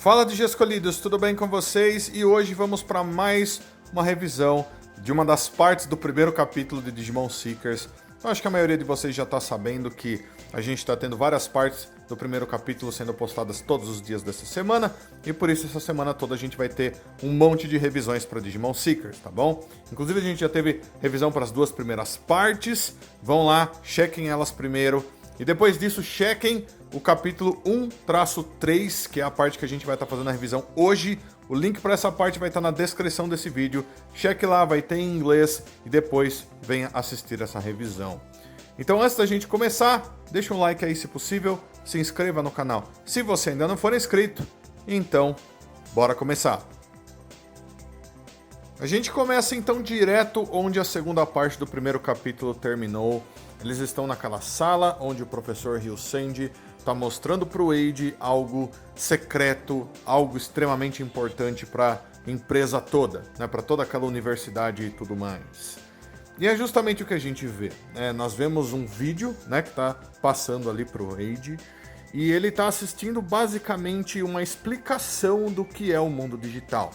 Fala de Escolhidos, tudo bem com vocês? E hoje vamos para mais uma revisão de uma das partes do primeiro capítulo de Digimon Seekers. Então, acho que a maioria de vocês já está sabendo que a gente está tendo várias partes do primeiro capítulo sendo postadas todos os dias dessa semana, e por isso essa semana toda a gente vai ter um monte de revisões para Digimon Seekers, tá bom? Inclusive a gente já teve revisão para as duas primeiras partes, vão lá, chequem elas primeiro, e depois disso chequem o capítulo 1-3, que é a parte que a gente vai estar fazendo a revisão hoje. O link para essa parte vai estar na descrição desse vídeo. Cheque lá, vai ter em inglês e depois venha assistir essa revisão. Então antes da gente começar, deixa um like aí se possível, se inscreva no canal se você ainda não for inscrito. Então, bora começar. A gente começa então direto onde a segunda parte do primeiro capítulo terminou. Eles estão naquela sala onde o professor Ryusendi está mostrando para o Eiji algo secreto, algo extremamente importante para a empresa toda, né, para toda aquela universidade e tudo mais. E é justamente o que a gente vê. Nós vemos um vídeo, né, que está passando ali para o Eiji, e ele está assistindo basicamente uma explicação do que é o mundo digital.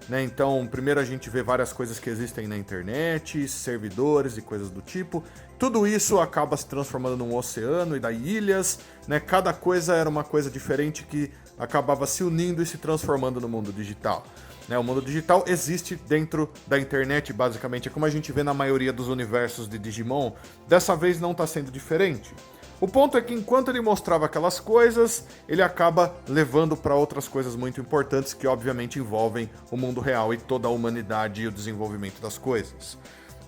Então, primeiro a gente vê várias coisas que existem na internet, servidores e coisas do tipo. Tudo isso acaba se transformando num oceano e daí ilhas, né? Cada coisa era uma coisa diferente que acabava se unindo e se transformando no mundo digital. O mundo digital existe dentro da internet, basicamente, é como a gente vê na maioria dos universos de Digimon. Dessa vez não está sendo diferente. O ponto é que enquanto ele mostrava aquelas coisas, ele acaba levando para outras coisas muito importantes que obviamente envolvem o mundo real e toda a humanidade e o desenvolvimento das coisas.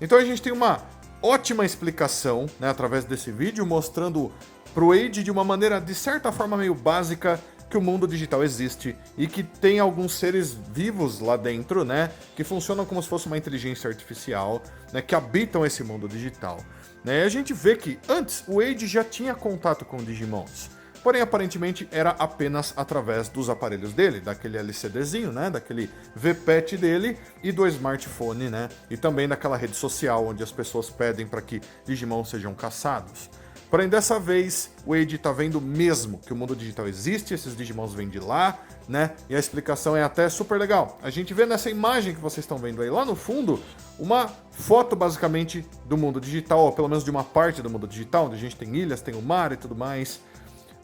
Então a gente tem uma ótima explicação, né, através desse vídeo, mostrando para o Eiji de uma maneira de certa forma meio básica que o mundo digital existe e que tem alguns seres vivos lá dentro, né, que funcionam como se fosse uma inteligência artificial, né, que habitam esse mundo digital. E a gente vê que antes o Eiji já tinha contato com Digimons, porém aparentemente era apenas através dos aparelhos dele, daquele LCDzinho, né, daquele VPET dele e do smartphone, né, e também daquela rede social onde as pessoas pedem para que Digimons sejam caçados. Porém, dessa vez, o Eiji está vendo mesmo que o mundo digital existe, esses Digimons vêm de lá, né? E a explicação é até super legal. A gente vê nessa imagem que vocês estão vendo aí, lá no fundo, uma foto basicamente do mundo digital, ou pelo menos de uma parte do mundo digital, onde a gente tem ilhas, tem o mar e tudo mais.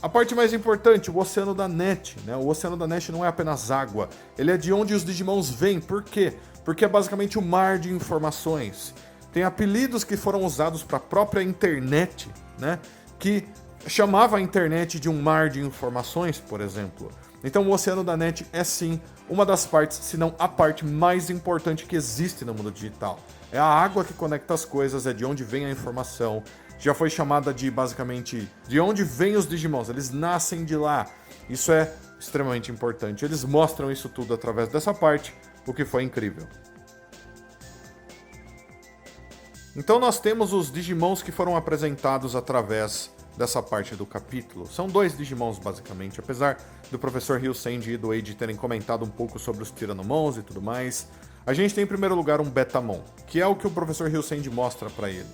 A parte mais importante, o Oceano da Net, né? O Oceano da Net não é apenas água, ele é de onde os Digimons vêm. Por quê? Porque é basicamente um mar de informações. Tem apelidos que foram usados para a própria internet, né, que chamava a internet de um mar de informações, por exemplo. Então o Oceano da Net é sim uma das partes, se não a parte mais importante que existe no mundo digital. É a água que conecta as coisas, é de onde vem a informação. Já foi chamada de, basicamente, de onde vêm os Digimons, eles nascem de lá. Isso é extremamente importante. Eles mostram isso tudo através dessa parte, o que foi incrível. Então nós temos os Digimons que foram apresentados através dessa parte do capítulo. São dois Digimons, basicamente, apesar do professor Ryusendi e do Eiji terem comentado um pouco sobre os Tyrannomons e tudo mais. A gente tem em primeiro lugar um Betamon, que é o que o professor Ryusendi mostra para ele.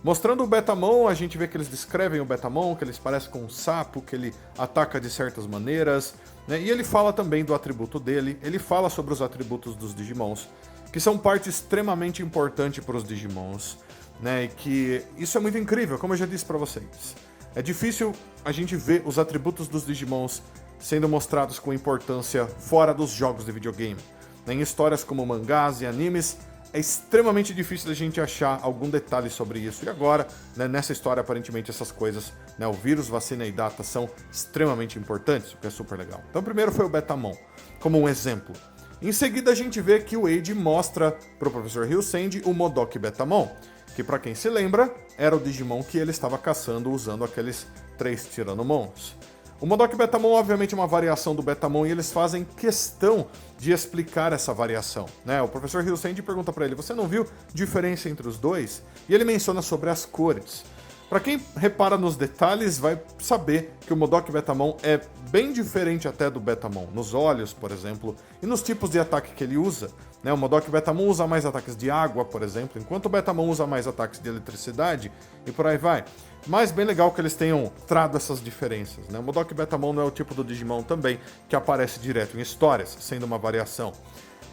Mostrando o Betamon, a gente vê que eles descrevem o Betamon, que ele se parece com um sapo, que ele ataca de certas maneiras, né? E ele fala também do atributo dele, ele fala sobre os atributos dos Digimons, que são parte extremamente importante para os Digimons, né? E que isso é muito incrível, como eu já disse para vocês. É difícil a gente ver os atributos dos Digimons sendo mostrados com importância fora dos jogos de videogame. Em histórias como mangás e animes, é extremamente difícil a gente achar algum detalhe sobre isso. E agora, né, nessa história, aparentemente essas coisas, né, o vírus, vacina e data são extremamente importantes, o que é super legal. Então primeiro foi o Betamon, como um exemplo. Em seguida a gente vê que o Eiji mostra para o professor Ryusendi o Modok Betamon, que para quem se lembra, era o Digimon que ele estava caçando usando aqueles 3 Tyrannomons. O Modok Betamon obviamente é uma variação do Betamon e eles fazem questão de explicar essa variação, né? O professor Ryusendi pergunta para ele, você não viu diferença entre os dois? E ele menciona sobre as cores. Para quem repara nos detalhes, vai saber que o Modok Betamon é bem diferente até do Betamon, nos olhos, por exemplo, e nos tipos de ataque que ele usa. Né? O Modok Betamon usa mais ataques de água, por exemplo, enquanto o Betamon usa mais ataques de eletricidade, e por aí vai. Mas bem legal que eles tenham trado essas diferenças. Né? O Modok Betamon não é o tipo do Digimon também que aparece direto em histórias, sendo uma variação.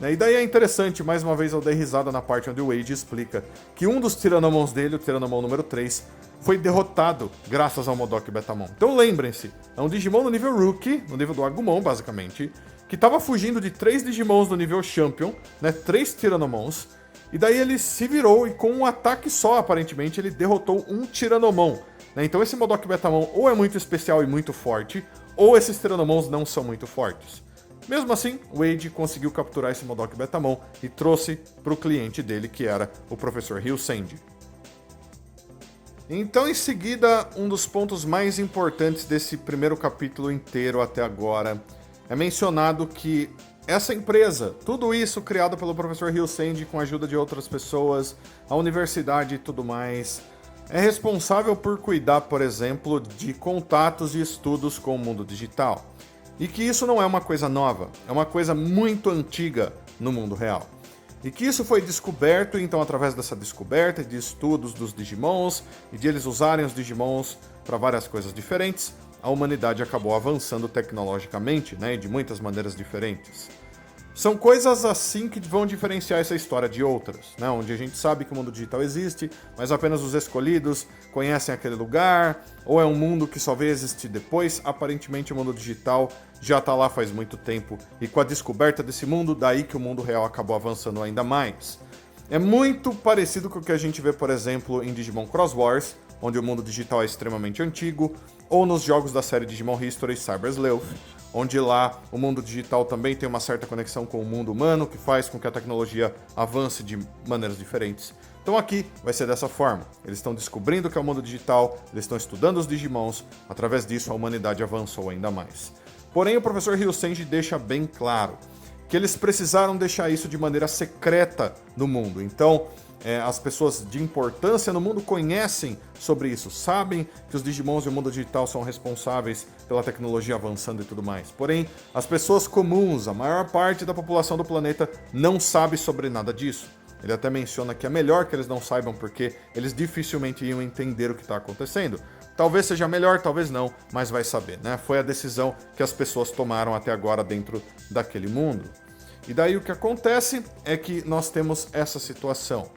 E daí é interessante, mais uma vez eu dei risada na parte onde o Wade explica que um dos Tyrannomons dele, o Tyrannomon número 3, foi derrotado graças ao Modok Betamon. Então lembrem-se, é um Digimon no nível Rookie, no nível do Agumon, basicamente, que estava fugindo de 3 Digimons no nível Champion, né, 3 Tyrannomons, e daí ele se virou e com um ataque só, aparentemente, ele derrotou um Tyrannomon. Né? Então esse Modok Betamon ou é muito especial e muito forte, ou esses Tyrannomons não são muito fortes. Mesmo assim, o Wade conseguiu capturar esse Modok Betamon e trouxe para o cliente dele, que era o Professor Ryusendi. Então, em seguida, um dos pontos mais importantes desse primeiro capítulo inteiro até agora é mencionado que essa empresa, tudo isso criado pelo Professor Ryusendi com a ajuda de outras pessoas, a universidade e tudo mais, é responsável por cuidar, por exemplo, de contatos e estudos com o mundo digital. E que isso não é uma coisa nova, é uma coisa muito antiga no mundo real. E que isso foi descoberto, então, através dessa descoberta de estudos dos Digimons e de eles usarem os Digimons para várias coisas diferentes, a humanidade acabou avançando tecnologicamente, né, de muitas maneiras diferentes. São coisas assim que vão diferenciar essa história de outras, né? Onde a gente sabe que o mundo digital existe, mas apenas os escolhidos conhecem aquele lugar, ou é um mundo que só veio existir depois. Aparentemente o mundo digital já está lá faz muito tempo, e com a descoberta desse mundo, daí que o mundo real acabou avançando ainda mais. É muito parecido com o que a gente vê, por exemplo, em Digimon Cross Wars, onde o mundo digital é extremamente antigo, ou nos jogos da série Digimon History Cyber Sleuth, onde lá o mundo digital também tem uma certa conexão com o mundo humano, que faz com que a tecnologia avance de maneiras diferentes. Então aqui vai ser dessa forma. Eles estão descobrindo o que é o mundo digital, eles estão estudando os Digimons, através disso a humanidade avançou ainda mais. Porém, o professor Ryusendi deixa bem claro que eles precisaram deixar isso de maneira secreta no mundo. Então, as pessoas de importância no mundo conhecem sobre isso, sabem que os Digimons e o mundo digital são responsáveis pela tecnologia avançando e tudo mais. Porém, as pessoas comuns, a maior parte da população do planeta, não sabe sobre nada disso. Ele até menciona que é melhor que eles não saibam, porque eles dificilmente iam entender o que está acontecendo. Talvez seja melhor, talvez não, mas vai saber, né? Foi a decisão que as pessoas tomaram até agora dentro daquele mundo. E daí o que acontece é que nós temos essa situação,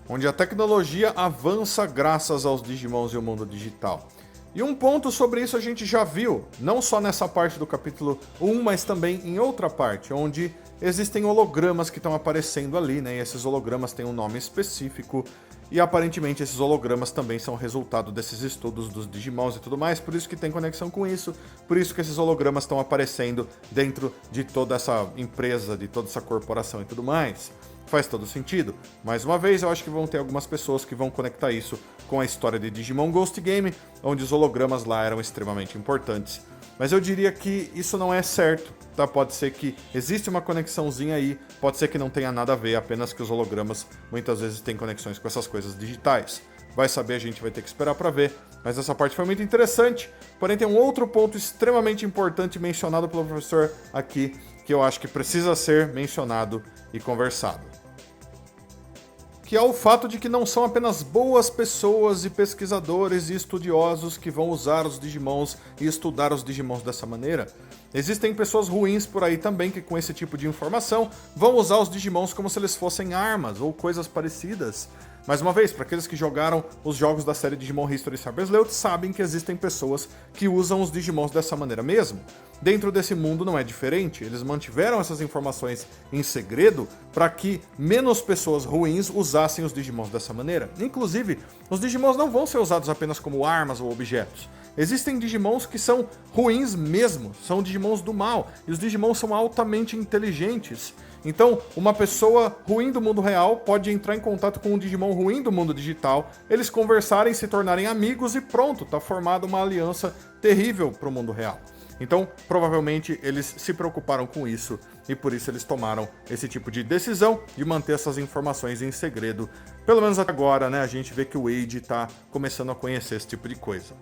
onde a tecnologia avança graças aos Digimons e o mundo digital. E um ponto sobre isso a gente já viu, não só nessa parte do capítulo 1, mas também em outra parte, onde existem hologramas que estão aparecendo ali, né? E esses hologramas têm um nome específico, e aparentemente esses hologramas também são resultado desses estudos dos Digimons e tudo mais, por isso que tem conexão com isso, por isso que esses hologramas estão aparecendo dentro de toda essa empresa, de toda essa corporação e tudo mais. Faz todo sentido. Mais uma vez, eu acho que vão ter algumas pessoas que vão conectar isso com a história de Digimon Ghost Game, onde os hologramas lá eram extremamente importantes. Mas eu diria que isso não é certo, tá? Pode ser que existe uma conexãozinha aí, pode ser que não tenha nada a ver, apenas que os hologramas muitas vezes têm conexões com essas coisas digitais. Vai saber, a gente vai ter que esperar para ver, mas essa parte foi muito interessante. Porém, tem um outro ponto extremamente importante mencionado pelo professor aqui, que eu acho que precisa ser mencionado e conversado, que é o fato de que não são apenas boas pessoas e pesquisadores e estudiosos que vão usar os Digimons e estudar os Digimons dessa maneira. Existem pessoas ruins por aí também que, com esse tipo de informação, vão usar os Digimons como se eles fossem armas ou coisas parecidas. Mais uma vez, para aqueles que jogaram os jogos da série Digimon History Cyber Sleuth, sabem que existem pessoas que usam os Digimons dessa maneira mesmo. Dentro desse mundo não é diferente, eles mantiveram essas informações em segredo para que menos pessoas ruins usassem os Digimons dessa maneira. Inclusive, os Digimons não vão ser usados apenas como armas ou objetos. Existem Digimons que são ruins mesmo, são Digimons do mal, e os Digimons são altamente inteligentes. Então, uma pessoa ruim do mundo real pode entrar em contato com um Digimon ruim do mundo digital, eles conversarem, se tornarem amigos e pronto, tá formada uma aliança terrível pro mundo real. Então, provavelmente, eles se preocuparam com isso e por isso eles tomaram esse tipo de decisão de manter essas informações em segredo. Pelo menos até agora, né? A gente vê que o Wade está começando a conhecer esse tipo de coisa.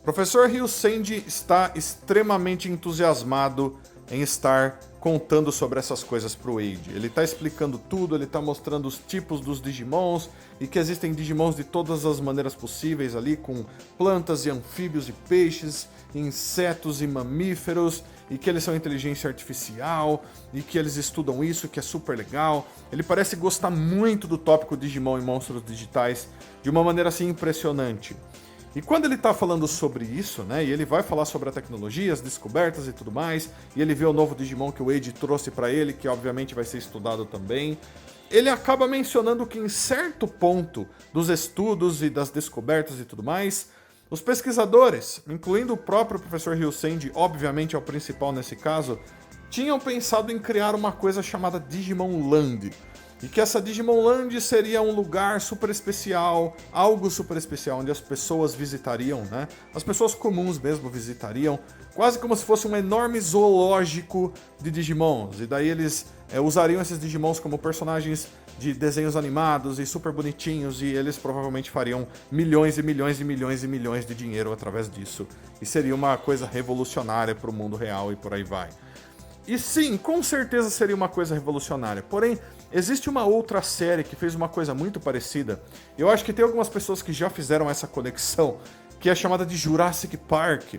Professor Ryusend está extremamente entusiasmado em estar contando sobre essas coisas pro Wade. Ele está explicando tudo, ele está mostrando os tipos dos Digimons e que existem Digimons de todas as maneiras possíveis ali, com plantas e anfíbios e peixes, insetos e mamíferos, e que eles são inteligência artificial, e que eles estudam isso, que é super legal. Ele parece gostar muito do tópico Digimon e monstros digitais de uma maneira assim impressionante. E quando ele está falando sobre isso, né, e ele vai falar sobre a tecnologia, as descobertas e tudo mais, e ele vê o novo Digimon que o Wade trouxe para ele, que obviamente vai ser estudado também, ele acaba mencionando que em certo ponto dos estudos e das descobertas e tudo mais, os pesquisadores, incluindo o próprio professor Ryusend, obviamente é o principal nesse caso, tinham pensado em criar uma coisa chamada Digimon Land. E que essa Digimon Land seria um lugar super especial, algo super especial, onde as pessoas visitariam, né? As pessoas comuns mesmo visitariam, quase como se fosse um enorme zoológico de Digimons. E daí eles usariam esses Digimons como personagens de desenhos animados e super bonitinhos, e eles provavelmente fariam milhões e milhões e milhões e milhões de dinheiro através disso. E seria uma coisa revolucionária para o mundo real e por aí vai. E sim, com certeza seria uma coisa revolucionária. Porém, existe uma outra série que fez uma coisa muito parecida. Eu acho que tem algumas pessoas que já fizeram essa conexão, que é chamada de Jurassic Park.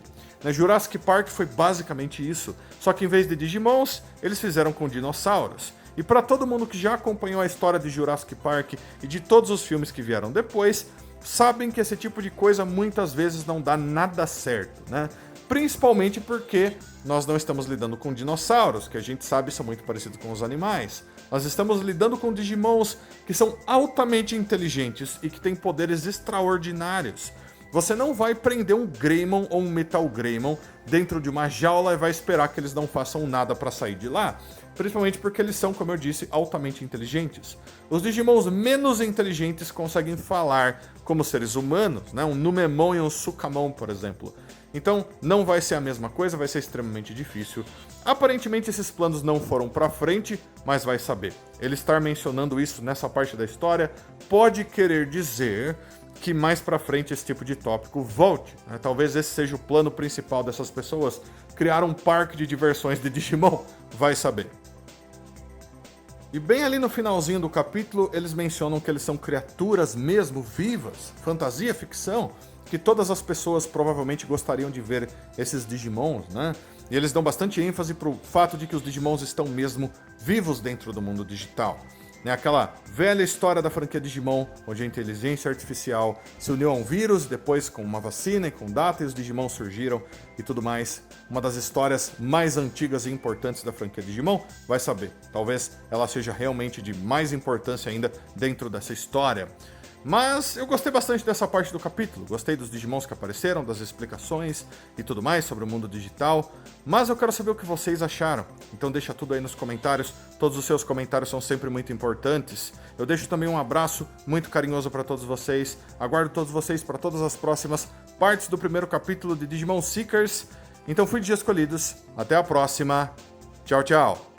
Jurassic Park foi basicamente isso, só que em vez de Digimons, eles fizeram com dinossauros. E para todo mundo que já acompanhou a história de Jurassic Park e de todos os filmes que vieram depois, sabem que esse tipo de coisa muitas vezes não dá nada certo, né? Principalmente porque nós não estamos lidando com dinossauros, que a gente sabe são muito parecidos com os animais. Nós estamos lidando com Digimons que são altamente inteligentes e que têm poderes extraordinários. Você não vai prender um Greymon ou um Metal Greymon dentro de uma jaula e vai esperar que eles não façam nada para sair de lá. Principalmente porque eles são, como eu disse, altamente inteligentes. Os Digimons menos inteligentes conseguem falar como seres humanos, né? Um Numemon e um Sukamon, por exemplo. Então, não vai ser a mesma coisa, vai ser extremamente difícil. Aparentemente, esses planos não foram pra frente, mas vai saber. Ele estar mencionando isso nessa parte da história pode querer dizer que mais pra frente esse tipo de tópico volte, né? Talvez esse seja o plano principal dessas pessoas, criar um parque de diversões de Digimon, vai saber. E bem ali no finalzinho do capítulo, eles mencionam que eles são criaturas mesmo vivas, fantasia, ficção, que todas as pessoas provavelmente gostariam de ver esses Digimons, né? E eles dão bastante ênfase pro fato de que os Digimons estão mesmo vivos dentro do mundo digital. Aquela velha história da franquia Digimon, onde a inteligência artificial se uniu a um vírus, depois com uma vacina e com data, e os Digimon surgiram e tudo mais. Uma das histórias mais antigas e importantes da franquia Digimon, vai saber. Talvez ela seja realmente de mais importância ainda dentro dessa história. Mas eu gostei bastante dessa parte do capítulo, gostei dos Digimons que apareceram, das explicações e tudo mais sobre o mundo digital, mas eu quero saber o que vocês acharam, então deixa tudo aí nos comentários, todos os seus comentários são sempre muito importantes. Eu deixo também um abraço muito carinhoso para todos vocês, aguardo todos vocês para todas as próximas partes do primeiro capítulo de Digimon Seekers, então fui de Escolhidos, até a próxima, tchau, tchau!